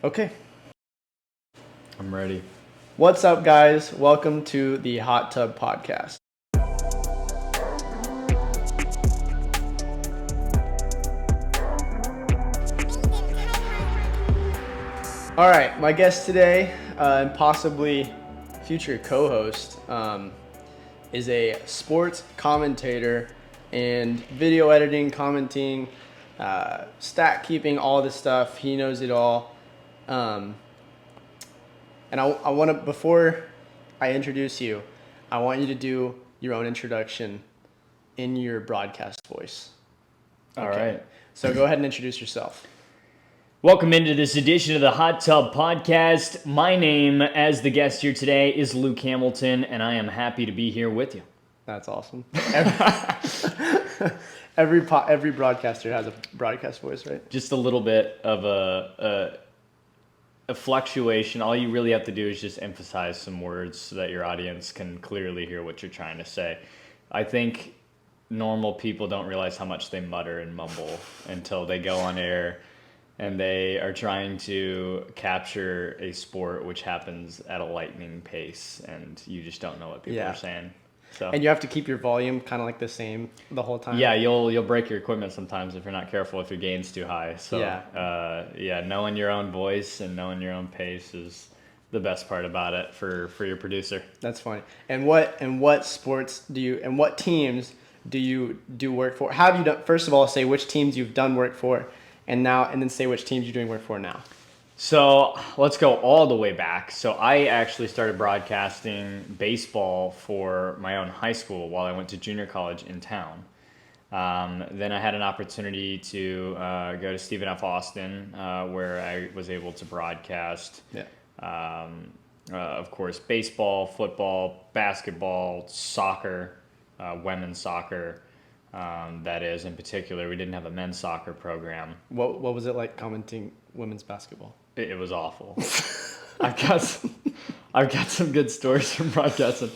Okay. I'm ready. What's up, guys? Welcome to the Hot Tub Podcast. All right, my guest today, and possibly future co-host, is a sports commentator and video editing, commenting, stat keeping, all this stuff. He knows it all. And I want to, before I introduce you, I want you to do your own introduction in your broadcast voice. All right. So go ahead and introduce yourself. Welcome into this edition of the Hot Tub Podcast. My name, as the guest here today, is Luke Hamilton, and I am happy to be here with you. That's awesome. Every broadcaster has a broadcast voice, right? Just a little bit of a fluctuation. All you really have to do is just emphasize some words so that your audience can clearly hear what you're trying to say. I think normal people don't realize how much they mutter and mumble until they go on air and they are trying to capture a sport which happens at a lightning pace, and you just don't know what people are saying. So. And you have to keep your volume kind of like the same the whole time. Yeah, you'll break your equipment sometimes if you're not careful, if your gain's too high. So knowing your own voice and knowing your own pace is the best part about it for your producer. That's funny. And what sports do you and what teams do you do work for? Have you done? First of all, say which teams you've done work for, and then say which teams you're doing work for now. So let's go all the way back. So I actually started broadcasting baseball for my own high school while I went to junior college in town. Then I had an opportunity to go to Stephen F. Austin, where I was able to broadcast, of course, baseball, football, basketball, soccer, women's soccer. That is, in particular, we didn't have a men's soccer program. What was it like commenting women's basketball? It was awful. I've got some good stories from broadcasting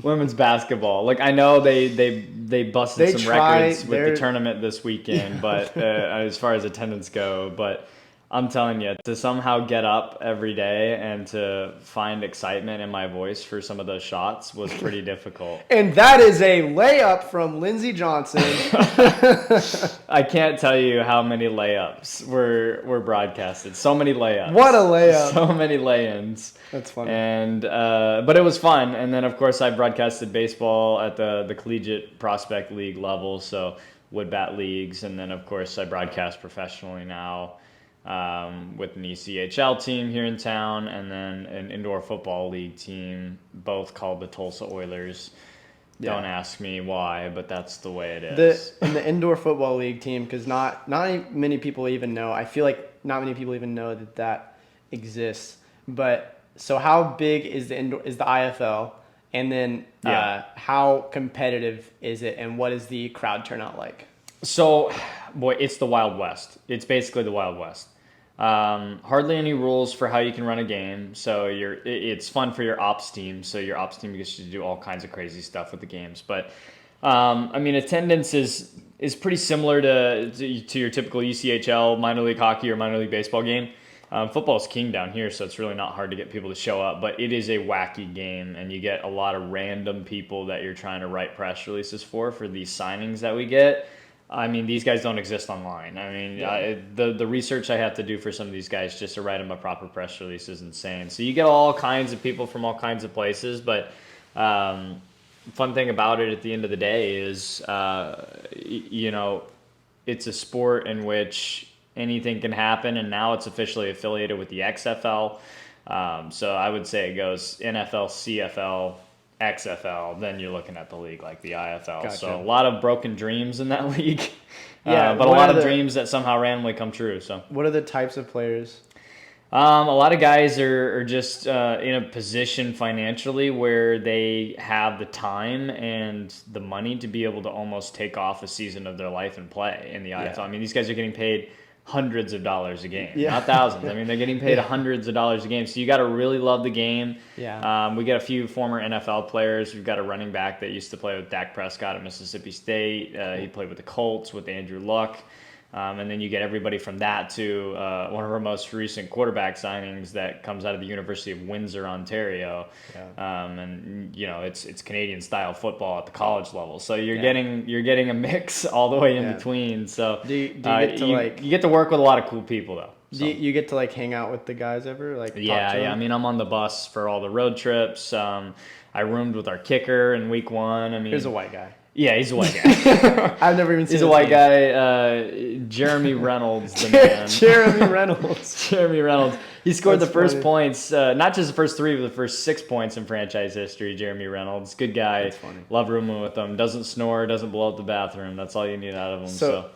women's basketball. Like, I know they busted some records with the tournament this weekend, but as far as attendance go, but I'm telling you, to somehow get up every day and to find excitement in my voice for some of those shots was pretty difficult. And that is a layup from Lindsey Johnson. I can't tell you how many layups were broadcasted. So many layups. What a layup. So many lay-ins. That's funny. And but it was fun. And then, of course, I broadcasted baseball at the collegiate prospect league level, so wood bat leagues. And then, of course, I broadcast professionally now. With an ECHL team here in town, and then an indoor football league team, both called the Tulsa Oilers. Yeah. Don't ask me why, but that's the way it is. The indoor football league team, because not many people even know. I feel like not many people even know that exists. But so, how big is the IFL, and then how competitive is it, and what is the crowd turnout like? So, boy, it's the Wild West. It's basically the Wild West. Hardly any rules for how you can run a game. So it's fun for your ops team. So your ops team gets to do all kinds of crazy stuff with the games. But attendance is pretty similar to your typical ECHL minor league hockey or minor league baseball game. Football's king down here, so it's really not hard to get people to show up. But it is a wacky game, and you get a lot of random people that you're trying to write press releases for these signings that we get. I mean, these guys don't exist online. I mean, the research I have to do for some of these guys just to write them a proper press release is insane. So you get all kinds of people from all kinds of places, but fun thing about it at the end of the day is, it's a sport in which anything can happen, and now it's officially affiliated with the XFL. So I would say it goes NFL, CFL, XFL, then you're looking at the league like the IFL. Gotcha. So a lot of broken dreams in that league, but a lot of dreams that somehow randomly come true. So what are the types of players? A lot of guys are just in a position financially where they have the time and the money to be able to almost take off a season of their life and play in the IFL. I mean, these guys are getting paid hundreds of dollars a game, not thousands. I mean, they're getting paid hundreds of dollars a game. So you got to really love the game. We get a few former NFL players. We've got a running back that used to play with Dak Prescott at Mississippi State. He played with the Colts with Andrew Luck. And then you get everybody from that to one of our most recent quarterback signings that comes out of the University of Windsor, Ontario. Yeah. And it's Canadian style football at the college level. So you're getting a mix all the way in between. So do you get to you get to work with a lot of cool people though. So. Do you get to like hang out with the guys ever? Like yeah. I mean, I'm on the bus for all the road trips. I roomed with our kicker in week 1. I mean, he's a white guy. Yeah, he's a white guy. I've never even seen. He's a white guy. Jeremy Reynolds, the man. Jeremy Reynolds. Jeremy Reynolds. He scored the first points, not just the first 3, but the first 6 points in franchise history. Jeremy Reynolds, good guy. That's funny. Love rooming with him. Doesn't snore. Doesn't blow up the bathroom. That's all you need out of him.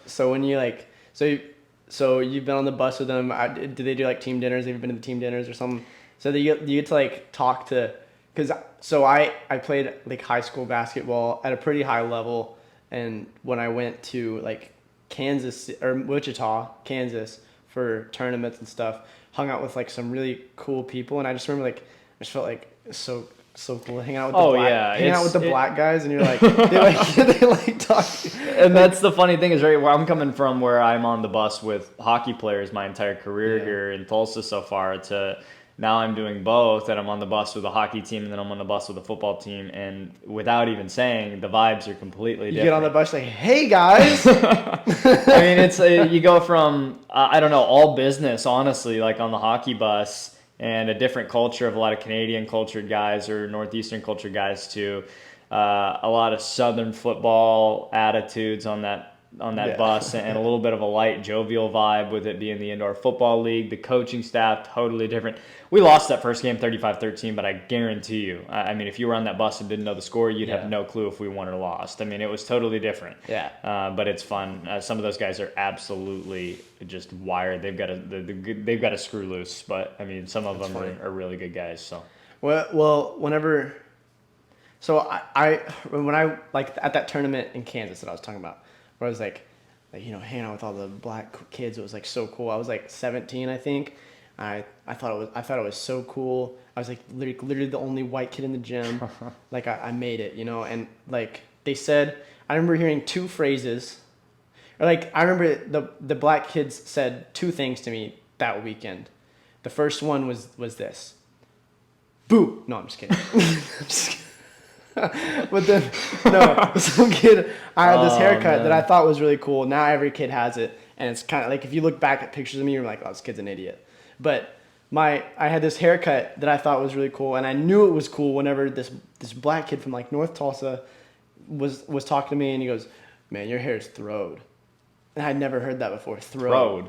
So when you like, so you've been on the bus with them. Do they do like team dinners? Have you been to the team dinners or something? So you get to like talk to. Because I played like high school basketball at a pretty high level, and when I went to like Kansas or Wichita, Kansas for tournaments and stuff, hung out with like some really cool people, and I just remember like I just felt like so cool hanging out with the black guys, and you're like they like talk. And that's the funny thing is right where I'm coming from, where I'm on the bus with hockey players my entire career here in Tulsa so far to. Now I'm doing both, and I'm on the bus with a hockey team, and then I'm on the bus with a football team, and without even saying, the vibes are completely different. You get on the bus like, hey, guys! I mean, it's you go from, I don't know, all business, honestly, like on the hockey bus, and a different culture of a lot of Canadian cultured guys or Northeastern cultured guys to a lot of Southern football attitudes on that bus, and a little bit of a light, jovial vibe with it being the indoor football league. The coaching staff, totally different. We lost that first game 35-13, but I guarantee you, I mean, if you were on that bus and didn't know the score, you'd have no clue if we won or lost. I mean, it was totally different. Yeah. But it's fun. Some of those guys are absolutely just wired. They've got to screw loose, but I mean, some of them are really good guys. So. Well, whenever. So when I like at that tournament in Kansas that I was talking about, where I was like hanging out with all the black kids, it was like so cool. I was like 17, I think. I thought it was so cool. I was like literally the only white kid in the gym. Like I made it, and like they said, I remember hearing 2 phrases, or like I remember the black kids said 2 things to me that weekend. The first one was this. Boo! No, I'm just kidding. But then, no, some kid, I had this haircut that I thought was really cool. Now every kid has it, and it's kind of like if you look back at pictures of me, you're like, oh, this kid's an idiot. But I had this haircut that I thought was really cool, and I knew it was cool whenever this black kid from like North Tulsa was talking to me, and he goes, "Man, your hair is throwed," and I'd never heard that before. Throwed,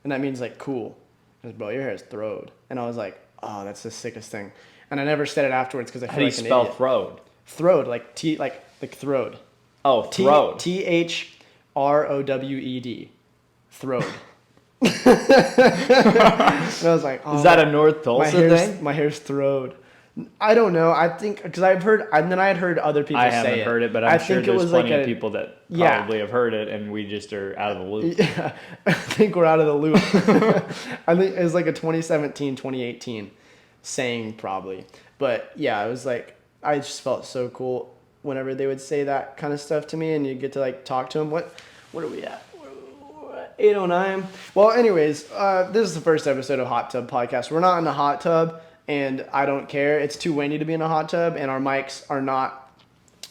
and that means like cool. He goes, "Bro, your hair is throwed," and I was like, "Oh, that's the sickest thing." And I never said it afterwards because I feel like an idiot. How do you spell throwed? Throwed, like throwed. Oh, throwed. THROWED. Throwed. And I was like, oh, is that a North Tulsa thing? My hair's throwed. I don't know. I think because I had heard other people say it. I haven't heard it, but I'm sure there's plenty of people that probably have heard it, and we just are out of the loop. Yeah, I think we're out of the loop. I think it was like a 2017, 2018 saying probably. But yeah, it was like, I just felt so cool whenever they would say that kind of stuff to me, and you get to like talk to them. What are we at? 8:09. Well, anyways, this is the first episode of Hot Tub Podcast. We're not in a hot tub, and I don't care. It's too windy to be in a hot tub, and our mics are not.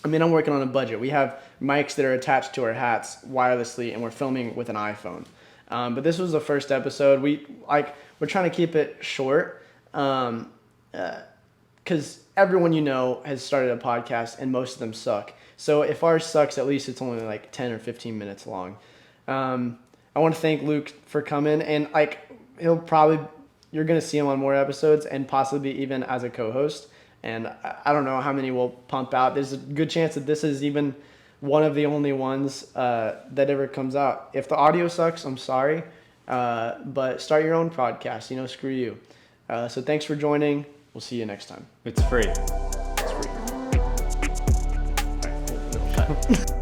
I mean, I'm working on a budget. We have mics that are attached to our hats wirelessly, and we're filming with an iPhone. But this was the first episode. We're trying to keep it short, because everyone has started a podcast, and most of them suck. So if ours sucks, at least it's only like 10 or 15 minutes long. I want to thank Luke for coming, and you're going to see him on more episodes and possibly even as a co-host. And I don't know how many we'll pump out. There's a good chance that this is even one of the only ones that ever comes out. If the audio sucks, I'm sorry, but start your own podcast. Screw you. So thanks for joining. We'll see you next time. It's free. It's free. All right, cool.